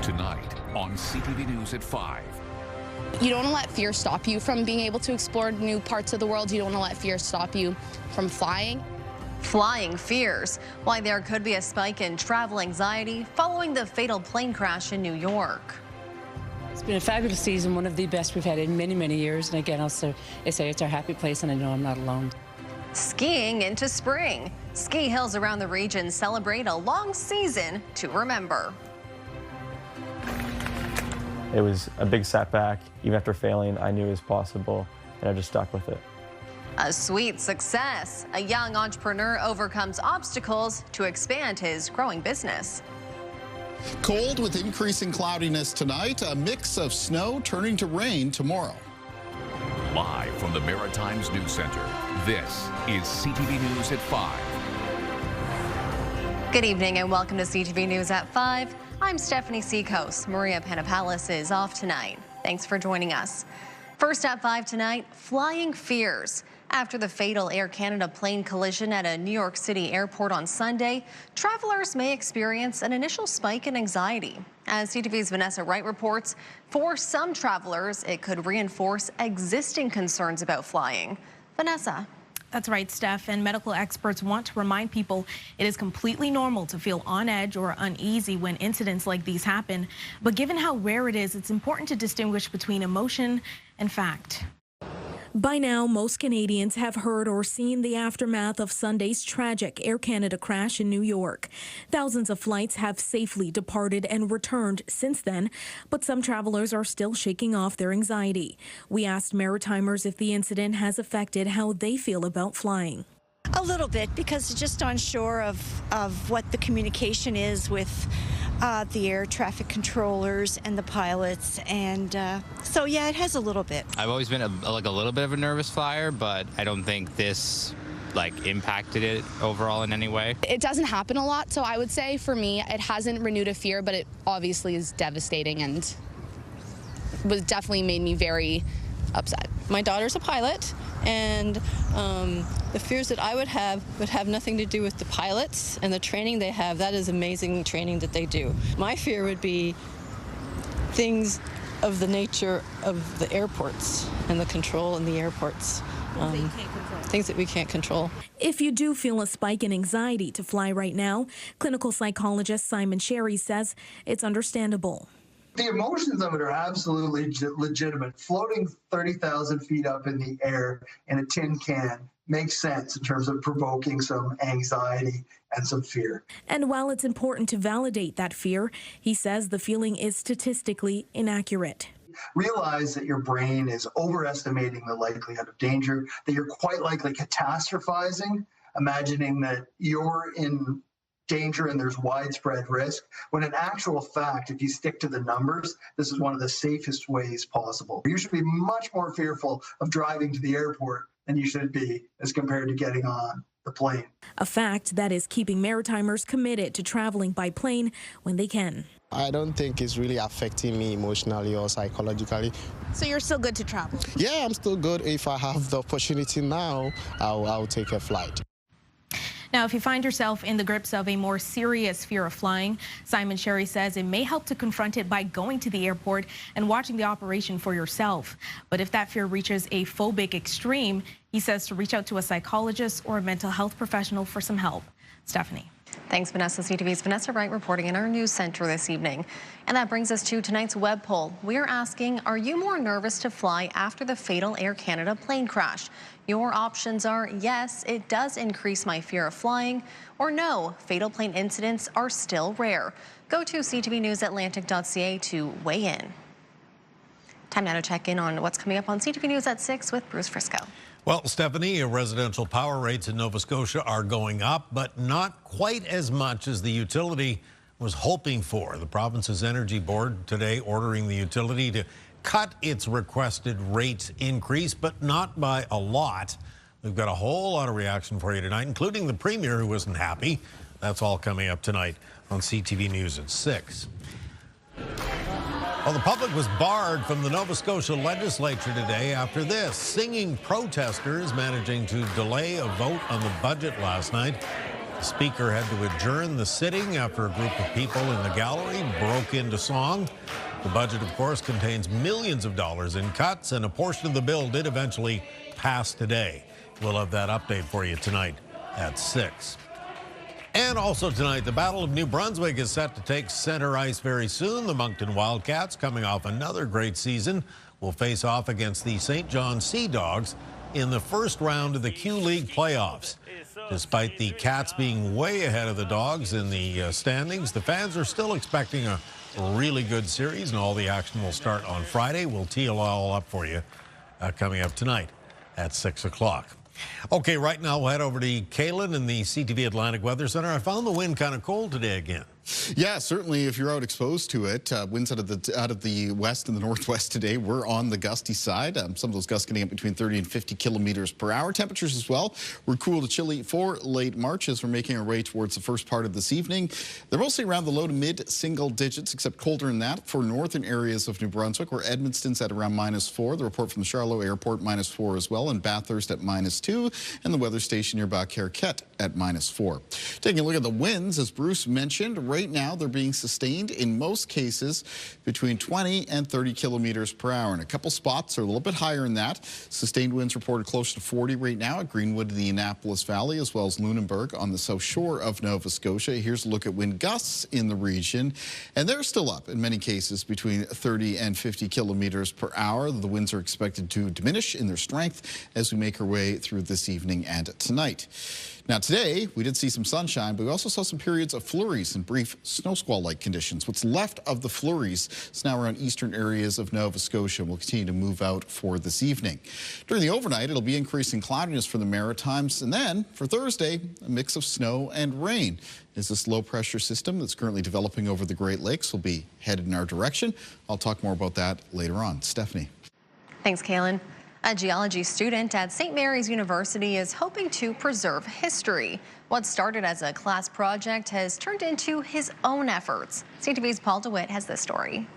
Tonight on CTV News at 5. You don't want to let fear stop you from being able to explore new parts of the world. You don't want to let fear stop you from flying. Flying fears. Why there could be a spike in travel anxiety following the fatal plane crash in New York. It's been a fabulous season, one of the best we've had in many, many years. And again, I say it's our happy place, and I know I'm not alone. Skiing into spring. Ski hills around the region celebrate a long season to remember. It was a big setback. Even after failing, I knew it was possible, and I just stuck with it. A sweet success. A young entrepreneur overcomes obstacles to expand his growing business. Cold with increasing cloudiness tonight, a mix of snow turning to rain tomorrow. Live from the Maritimes News Center, this is CTV News at 5. Good evening and welcome to CTV News at 5. I'm Stephanie Seacoast. Maria Panapallis is off tonight. Thanks for joining us. First at 5 tonight, flying fears. After the fatal Air Canada plane collision at a New York City airport on Sunday, travelers may experience an initial spike in anxiety. As CTV's Vanessa Wright reports, for some travelers, it could reinforce existing concerns about flying. Vanessa. That's right, Steph, and medical experts want to remind people it is completely normal to feel on edge or uneasy when incidents like these happen. But given how rare it is, it's important to distinguish between emotion and fact. By now, most Canadians have heard or seen the aftermath of Sunday's tragic Air Canada crash in New York. Thousands of flights have safely departed and returned since then, but some travelers are still shaking off their anxiety. We asked Maritimers if the incident has affected how they feel about flying. A little bit, because it's just unsure of what the communication is with the air traffic controllers and the pilots, and so yeah, it has a little bit. I've always been a little bit of a nervous flyer, but I don't think this impacted it overall in any way. It doesn't happen a lot, so I would say for me, it hasn't renewed a fear, but it obviously is devastating and was definitely made me very upset. My daughter's a pilot, and the fears that I would have nothing to do with the pilots and the training they have. That is amazing training that they do. My fear would be things of the nature of the airports and the control in the airports. Things that we can't control. If you do feel a spike in anxiety to fly right now, clinical psychologist Simon Sherry says it's understandable. The emotions of it are absolutely legitimate. Floating 30,000 feet up in the air in a tin can makes sense in terms of provoking some anxiety and some fear. And while it's important to validate that fear, he says the feeling is statistically inaccurate. Realize that your brain is overestimating the likelihood of danger, that you're quite likely catastrophizing, imagining that you're in danger and there's widespread risk, when in actual fact, if you stick to the numbers, this is one of the safest ways possible. You should be much more fearful of driving to the airport than you should be as compared to getting on the plane. A fact that is keeping Maritimers committed to traveling by plane when they can. I don't think it's really affecting me emotionally or psychologically. So you're still good to travel? Yeah, I'm still good. If I have the opportunity now, I'll take a flight. Now, if you find yourself in the grips of a more serious fear of flying, Simon Sherry says it may help to confront it by going to the airport and watching the operation for yourself. But if that fear reaches a phobic extreme, he says to reach out to a psychologist or a mental health professional for some help. Stephanie. Thanks, Vanessa. CTV's Vanessa Wright reporting in our news center this evening. And that brings us to tonight's web poll. We are asking, are you more nervous to fly after the fatal Air Canada plane crash? Your options are yes, it does increase my fear of flying, or no, fatal plane incidents are still rare. Go to ctvnewsatlantic.ca to weigh in. Time now to check in on what's coming up on CTV News at 6 with Bruce Frisco. Well, Stephanie, residential power rates in Nova Scotia are going up, but not quite as much as the utility was hoping for. The province's Energy Board today ordering the utility to cut its requested rate increase, but not by a lot. We've got a whole lot of reaction for you tonight, including the Premier, who wasn't happy. That's all coming up tonight on CTV News at 6. Well, the public was barred from the Nova Scotia legislature today after this. Singing protesters managing to delay a vote on the budget last night. The speaker had to adjourn the sitting after a group of people in the gallery broke into song. The budget, of course, contains millions of dollars in cuts, and a portion of the bill did eventually pass today. We'll have that update for you tonight at 6. And also tonight, the Battle of New Brunswick is set to take center ice very soon. The Moncton Wildcats, coming off another great season, will face off against the St. John Sea Dogs in the first round of the Q League playoffs. Despite the Cats being way ahead of the Dogs in the standings, the fans are still expecting a really good series, and all the action will start on Friday. We'll tee it all up for you coming up tonight at 6 o'clock. Okay, right now we'll head over to Kaylin in the CTV Atlantic Weather Center. I found the wind kind of cold today again. Yeah, certainly if you're out exposed to it. Winds out of the west and the northwest today. We're on the gusty side. Some of those gusts getting up between 30 and 50 kilometers per hour. Temperatures as well. We're cool to chilly for late March as we're making our way towards the first part of this evening. They're mostly around the low to mid single digits, except colder than that for northern areas of New Brunswick, where Edmundston's at around -4. The report from the Charlotte Airport -4 as well, and Bathurst at -2, and the weather station nearby Carquette at -4. Taking a look at the winds, as Bruce mentioned, right now they're being sustained in most cases between 20 and 30 kilometers per hour. And a couple spots are a little bit higher than that. Sustained winds reported close to 40 right now at Greenwood in the Annapolis Valley, as well as Lunenburg on the south shore of Nova Scotia. Here's a look at wind gusts in the region, and they're still up in many cases between 30 and 50 kilometers per hour. The winds are expected to diminish in their strength as we make our way through this evening and tonight. Now today, we did see some sunshine, but we also saw some periods of flurries and brief snow squall-like conditions. What's left of the flurries is now around eastern areas of Nova Scotia and will continue to move out for this evening. During the overnight, it'll be increasing cloudiness for the Maritimes, and then for Thursday, a mix of snow and rain. As this low-pressure system that's currently developing over the Great Lakes will be headed in our direction. I'll talk more about that later on. Stephanie. Thanks, Kaylin. A geology student at St. Mary's University is hoping to preserve history. What started as a class project has turned into his own efforts. CTV's Paul DeWitt has this story.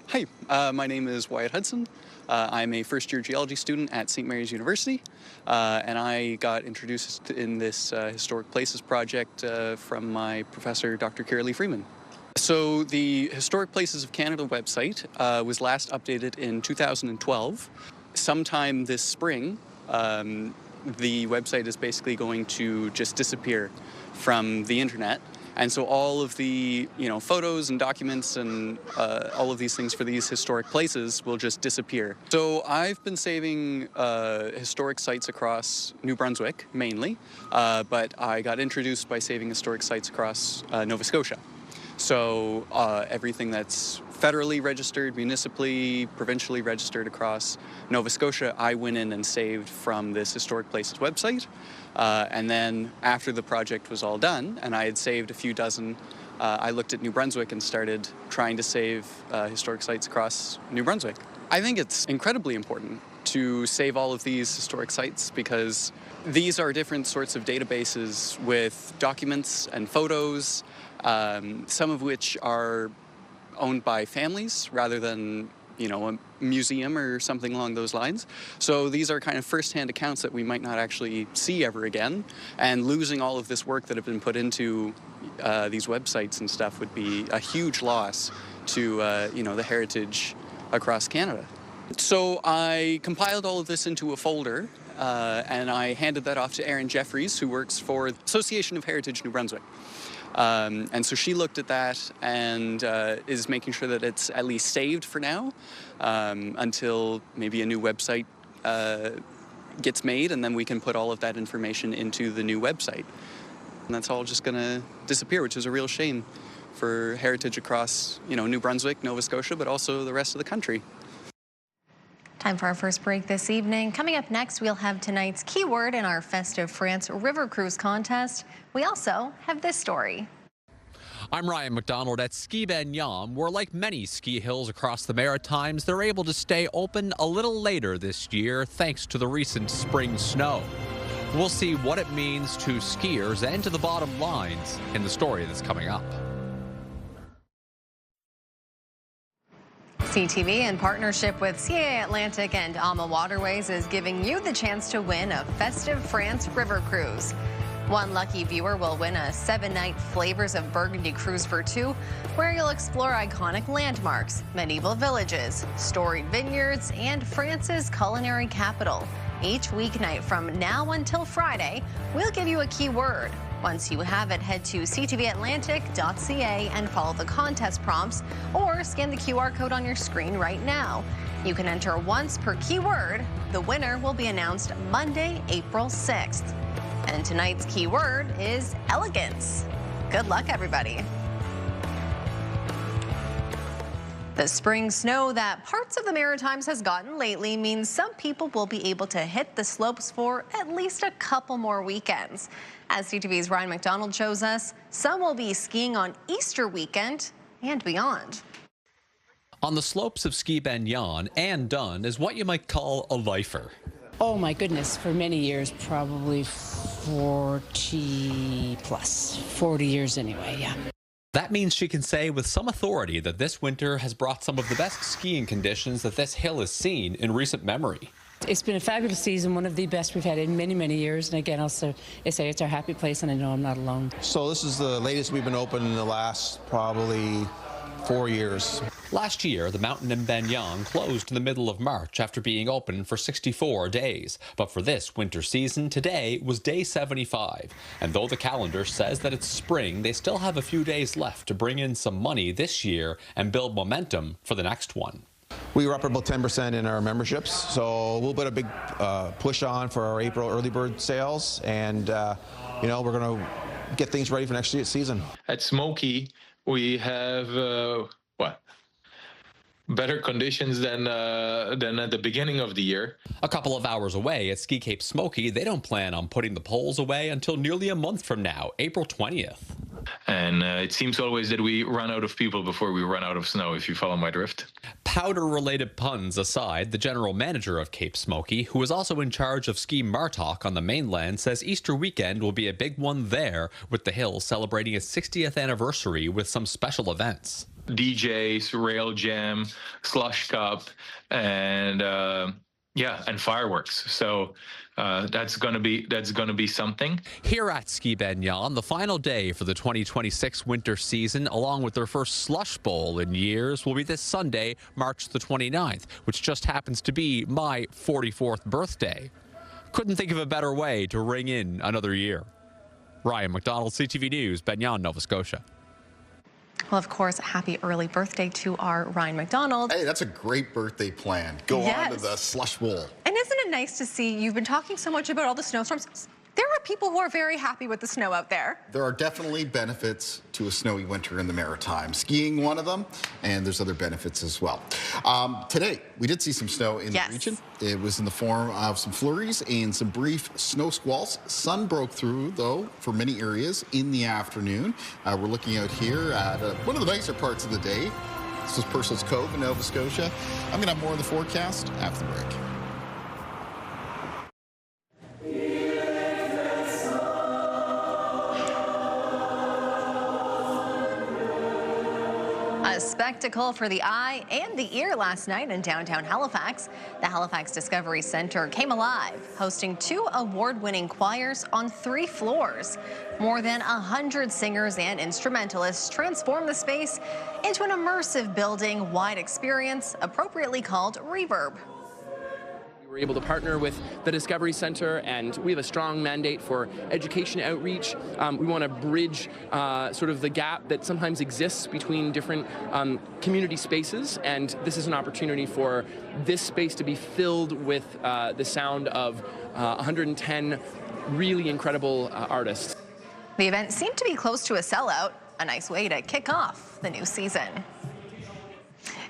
Hi, my name is Wyatt Hudson. I'm a first-year geology student at St. Mary's University, and I got introduced in this Historic Places project from my professor, Dr. Kira Freeman. So the Historic Places of Canada website was last updated in 2012. Sometime this spring, the website is basically going to just disappear from the internet. And so all of the, photos and documents and all of these things for these historic places will just disappear. So I've been saving historic sites across New Brunswick, mainly, but I got introduced by saving historic sites across Nova Scotia. So everything that's federally registered, municipally, provincially registered across Nova Scotia, I went in and saved from this Historic Places website. And then after the project was all done, and I had saved a few dozen, I looked at New Brunswick and started trying to save historic sites across New Brunswick. I think it's incredibly important to save all of these historic sites because these are different sorts of databases with documents and photos, some of which are owned by families rather than, a museum or something along those lines. So these are kind of first-hand accounts that we might not actually see ever again. And losing all of this work that have been put into these websites and stuff would be a huge loss to, the heritage across Canada. So I compiled all of this into a folder and I handed that off to Erin Jeffries, who works for the Association of Heritage New Brunswick. And so she looked at that and is making sure that it's at least saved for now until maybe a new website gets made, and then we can put all of that information into the new website. And that's all just going to disappear, which is a real shame for heritage across, New Brunswick, Nova Scotia, but also the rest of the country. Time for our first break this evening. Coming up next, we'll have tonight's keyword in our Festive France River Cruise contest. We also have this story. I'm Ryan McDonald at Ski Ben Yam, where like many ski hills across the Maritimes, they're able to stay open a little later this year thanks to the recent spring snow. We'll see what it means to skiers and to the bottom lines in the story that's coming up. CTV, in partnership with CAA Atlantic and AMA Waterways, is giving you the chance to win a Festive France River Cruise. One lucky viewer will win a 7-night Flavors of Burgundy cruise for two, where you'll explore iconic landmarks, medieval villages, storied vineyards, and France's culinary capital. Each weeknight from now until Friday, we'll give you a keyword. Once you have it, head to ctvatlantic.ca and follow the contest prompts or scan the QR code on your screen right now. You can enter once per keyword. The winner will be announced Monday, April 6th. And tonight's keyword is elegance. Good luck, everybody. The spring snow that parts of the Maritimes has gotten lately means some people will be able to hit the slopes for at least a couple more weekends. As CTV's Ryan McDonald shows us, some will be skiing on Easter weekend and beyond. On the slopes of Ski Ben Yon, Ann Dunn is what you might call a lifer. Oh my goodness, for many years, probably 40 plus, 40 years anyway, yeah. That means she can say with some authority that this winter has brought some of the best skiing conditions that this hill has seen in recent memory. It's been a fabulous season, one of the best we've had in many, many years. And again, also, I say it's our happy place, and I know I'm not alone. So this is the latest we've been open in the last probably 4 years. Last year, the mountain in Ben Yon closed in the middle of March after being open for 64 days. But for this winter season, today was day 75. And though the calendar says that it's spring, they still have a few days left to bring in some money this year and build momentum for the next one. We were up about 10% in our memberships, so we'll put a big push on for our April early bird sales, and you know, we're going to get things ready for next season. At Smoky, we have better conditions than at the beginning of the year. A couple of hours away at Ski Cape Smoky, they don't plan on putting the poles away until nearly a month from now, April 20th. And it seems always that we run out of people before we run out of snow, if you follow my drift. Powder-related puns aside, the general manager of Cape Smoky, who is also in charge of Ski Martok on the mainland, says Easter weekend will be a big one there, with the hill celebrating its 60th anniversary with some special events. DJs, rail jam, slush cup, and and fireworks. So that's gonna be something. Here at Ski Ben Yon, the final day for the 2026 winter season, along with their first slush bowl in years, will be this Sunday, March the 29th, which just happens to be my 44th birthday. Couldn't think of a better way to ring in another year. Ryan McDonald, CTV News, Ben Yon, Nova Scotia. Well, of course, happy early birthday to our Ryan McDonald. Hey, that's a great birthday plan. Go on to the slush bowl. And isn't it nice to see, you've been talking so much about all the snowstorms. There are people who are very happy with the snow out there. There are definitely benefits to a snowy winter in the Maritimes. Skiing, one of them, and there's other benefits as well. Today, we did see some snow in the region. It was in the form of some flurries and some brief snow squalls. Sun broke through, though, for many areas in the afternoon. We're looking out here at one of the nicer parts of the day. This was Purcell's Cove in Nova Scotia. I'm going to have more of the forecast after the break. A spectacle for the eye and the ear last night in downtown Halifax. The Halifax Discovery Center came alive, hosting 2 award-winning choirs on 3 floors. More than 100 singers and instrumentalists transformed the space into an immersive building-wide experience, appropriately called Reverb. We're able to partner with the Discovery Center, and we have a strong mandate for education outreach. We want to bridge sort of the gap that sometimes exists between different community spaces, and this is an opportunity for this space to be filled with the sound of 110 really incredible artists. The event seemed to be close to a sellout, a nice way to kick off the new season.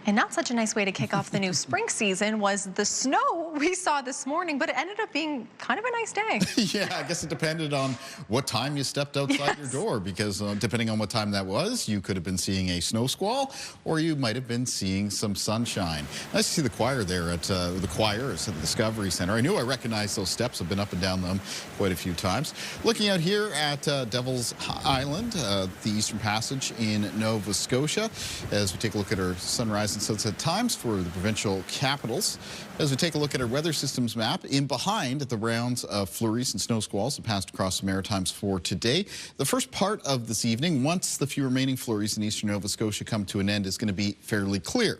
And not such a nice way to kick off the new spring season was the snow we saw this morning, but it ended up being kind of a nice day. Yeah, I guess it depended on what time you stepped outside your door, because depending on what time that was, you could have been seeing a snow squall, or you might have been seeing some sunshine. Nice to see the choir there at the choirs at the Discovery Center. I knew I recognized those steps. I've been up and down them quite a few times. Looking out here at Devil's Island, the Eastern Passage in Nova Scotia, as we take a look at our sunrise present sunset times for the provincial capitals. As we take a look at our weather systems map, in behind the rounds of flurries and snow squalls that passed across the Maritimes for today. The first part of this evening, once the few remaining flurries in eastern Nova Scotia come to an end, is going to be fairly clear.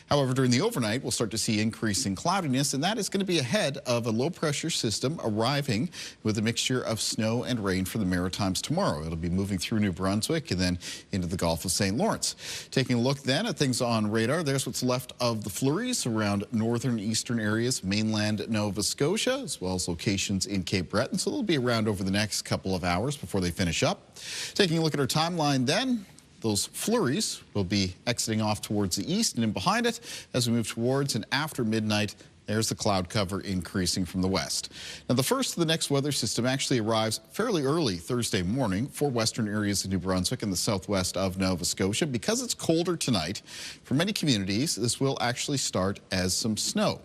However, during the overnight, we'll start to see increasing cloudiness, and that is going to be ahead of a low-pressure system arriving with a mixture of snow and rain for the Maritimes tomorrow. It'll be moving through New Brunswick and then into the Gulf of St. Lawrence. Taking a look then at things on radar, there's what's left of the flurries around northern eastern areas of mainland Nova Scotia, as well as locations in Cape Breton. So they'll be around over the next couple of hours before they finish up. Taking a look at our timeline then, those flurries will be exiting off towards the east, and in behind it, as we move towards and after midnight, there's the cloud cover increasing from the west. Now, the first of the next weather system actually arrives fairly early Thursday morning for western areas of New Brunswick and the southwest of Nova Scotia. Because it's colder tonight, for many communities, this will actually start as some snow.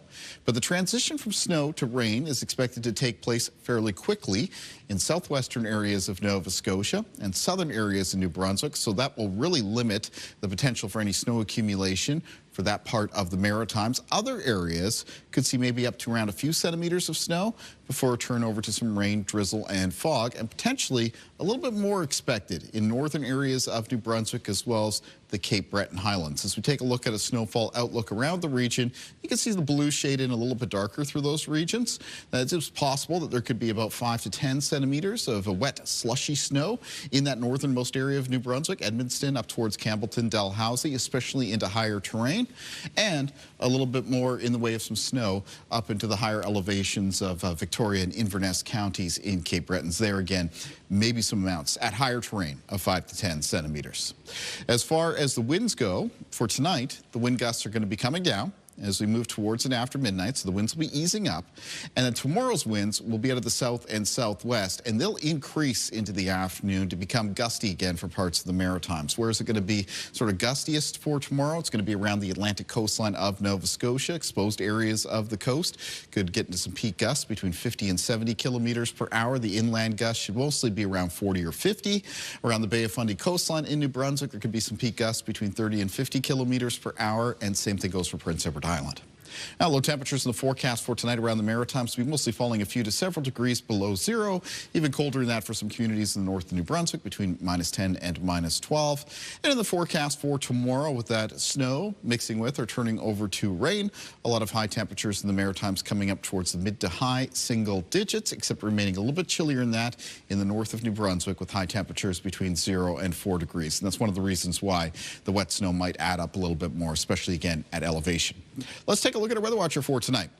But the transition from snow to rain is expected to take place fairly quickly in southwestern areas of Nova Scotia and southern areas of New Brunswick, so that will really limit the potential for any snow accumulation for that part of the Maritimes. Other areas could see maybe up to around a few centimeters of snow before a turn over to some rain, drizzle, and fog, and potentially a little bit more expected in northern areas of New Brunswick as well as the Cape Breton Highlands. As we take a look at a snowfall outlook around the region, you can see the blue shade in a little bit darker through those regions. It's possible that there could be about 5 to 10 centimeters of a wet, slushy snow in that northernmost area of New Brunswick, Edmundston up towards Campbellton, Dalhousie, especially into higher terrain, and a little bit more in the way of some snow up into the higher elevations of Victoria and Inverness counties in Cape Bretons. There again, maybe some amounts at higher terrain of 5 to 10 centimeters. As far as the winds go, for tonight, the wind gusts are going to be coming down as we move towards and after midnight, so the winds will be easing up. And then tomorrow's winds will be out of the south and southwest, and they'll increase into the afternoon to become gusty again for parts of the Maritimes. Where is it going to be sort of gustiest for tomorrow? It's going to be around the Atlantic coastline of Nova Scotia. Exposed areas of the coast could get into some peak gusts between 50 and 70 kilometers per hour. The inland gusts should mostly be around 40 or 50. Around the Bay of Fundy coastline in New Brunswick, there could be some peak gusts between 30 and 50 kilometers per hour, and same thing goes for Prince Edward Island. Now, low temperatures in the forecast for tonight around the Maritimes will be mostly falling a few to several degrees below zero. Even colder than that for some communities in the north of New Brunswick, between -10 and -12. And in the forecast for tomorrow, with that snow mixing with or turning over to rain, a lot of high temperatures in the Maritimes coming up towards the mid to high single digits, except remaining a little bit chillier than that in the north of New Brunswick, with high temperatures between 0 and 4 degrees. And that's one of the reasons why the wet snow might add up a little bit more, especially again at elevation. Let's take a look at our Weather Watcher for tonight.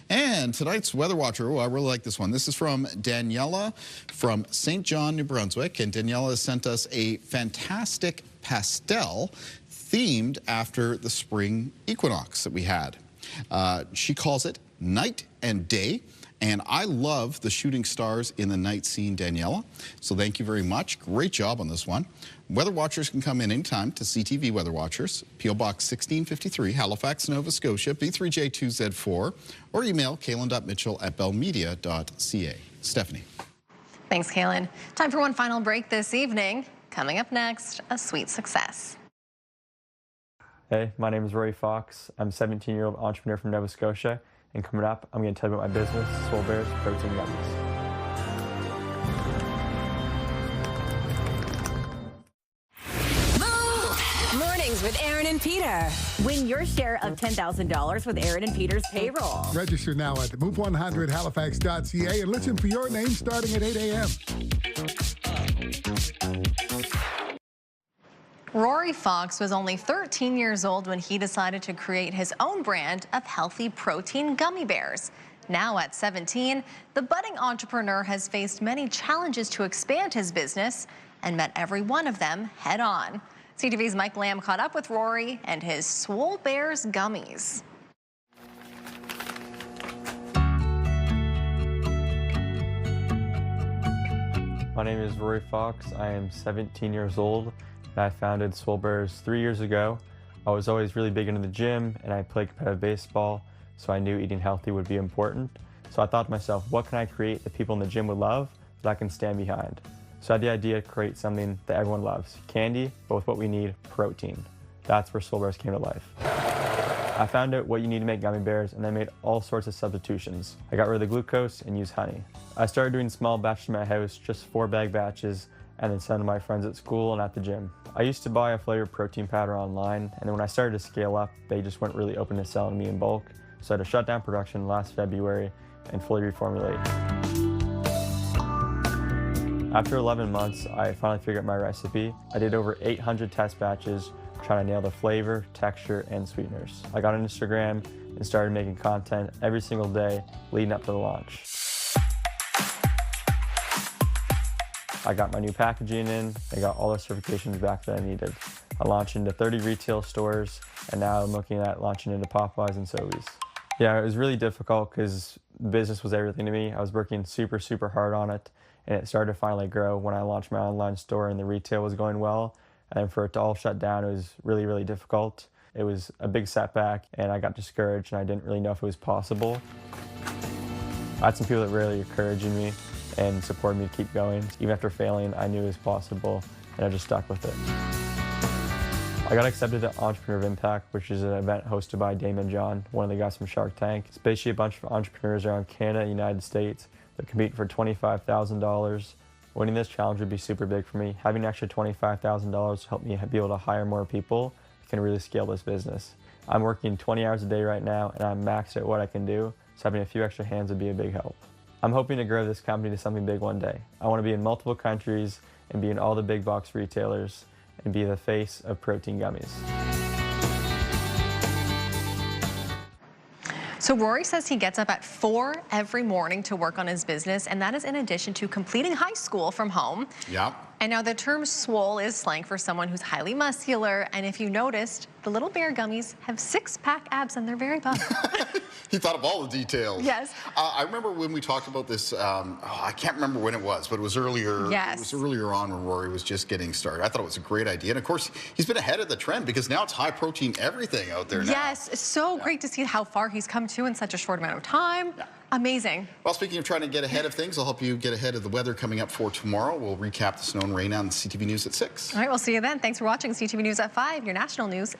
And tonight's Weather Watcher, I really like this one. This is from Daniela from St. John, New Brunswick. And Daniela has sent us a fantastic pastel themed after the spring equinox that we had. She calls it Night and Day. And I love the shooting stars in the night scene, Daniela. So thank you very much. Great job on this one. Weather Watchers can come in anytime to CTV Weather Watchers, P.O. Box 1653, Halifax, Nova Scotia, B3J2Z4, or email kaylin.mitchell@bellmedia.ca. Stephanie. Thanks, Kaylin. Time for one final break this evening. Coming up next, a sweet success. Hey, my name is Rory Fox. I'm a 17-year-old entrepreneur from Nova Scotia. And coming up, I'm going to tell you about my business, Swole Bears Protein Gummies. Mornings with Aaron and Peter. Win your share of $10,000 with Aaron and Peter's payroll. Register now at move100halifax.ca and listen for your name starting at 8 a.m. Rory Fox was only 13 years old when he decided to create his own brand of healthy protein gummy bears. Now at 17, the budding entrepreneur has faced many challenges to expand his business and met every one of them head on. CTV's Mike Lamb caught up with Rory and his Swole Bears gummies. My name is Rory Fox. I am 17 years old. I founded Swole Bears 3 years ago. I was always really big into the gym and I played competitive baseball, so I knew eating healthy would be important. So I thought to myself, what can I create that people in the gym would love that I can stand behind? So I had the idea to create something that everyone loves, candy, but with what we need, protein. That's where Swole Bears came to life. I found out what you need to make gummy bears, and I made all sorts of substitutions. I got rid of the glucose and used honey. I started doing small batches in my house, just 4-bag batches, and then send to my friends at school and at the gym. I used to buy a flavored protein powder online, and then when I started to scale up, they just weren't really open to selling me in bulk, so I had to shut down production last February and fully reformulate. After 11 months, I finally figured out my recipe. I did over 800 test batches, trying to nail the flavor, texture, and sweeteners. I got on Instagram and started making content every single day leading up to the launch. I got my new packaging in, I got all the certifications back that I needed. I launched into 30 retail stores, and now I'm looking at launching into Popeyes and Sobeys. Yeah, it was really difficult because business was everything to me. I was working super hard on it, and it started to finally grow when I launched my online store and the retail was going well. And for it to all shut down, it was really difficult. It was a big setback, and I got discouraged, and I didn't really know if it was possible. I had some people that were really encouraging me and supported me to keep going. Even after failing, I knew it was possible, and I just stuck with it. I got accepted to Entrepreneur of Impact, which is an event hosted by Damon John, one of the guys from Shark Tank. It's basically a bunch of entrepreneurs around Canada and the United States that compete for $25,000. Winning this challenge would be super big for me. Having an extra $25,000 to help me be able to hire more people can really scale this business. I'm working 20 hours a day right now, and I'm maxed at what I can do, so having a few extra hands would be a big help. I'm hoping to grow this company to something big one day. I want to be in multiple countries and be in all the big box retailers and be the face of protein gummies. So Rory says he gets up at 4 every morning to work on his business, and that is in addition to completing high school from home. Yep. And now the term swole is slang for someone who's highly muscular, and if you noticed, the little bear gummies have 6-pack abs and they're very buff. He thought of all the details. Yes. I remember when we talked about this, I can't remember when it was, but it was earlier. Yes. It was earlier on when Rory was just getting started. I thought it was a great idea. And of course, he's been ahead of the trend because now it's high protein everything out there now. Yes, so great to see how far he's come to in such a short amount of time. Yeah. Amazing. Well, speaking of trying to get ahead of things, I'll help you get ahead of the weather coming up for tomorrow. We'll recap the snow and rain on CTV News at 6. All right, we'll see you then. Thanks for watching CTV News at 5, your national news.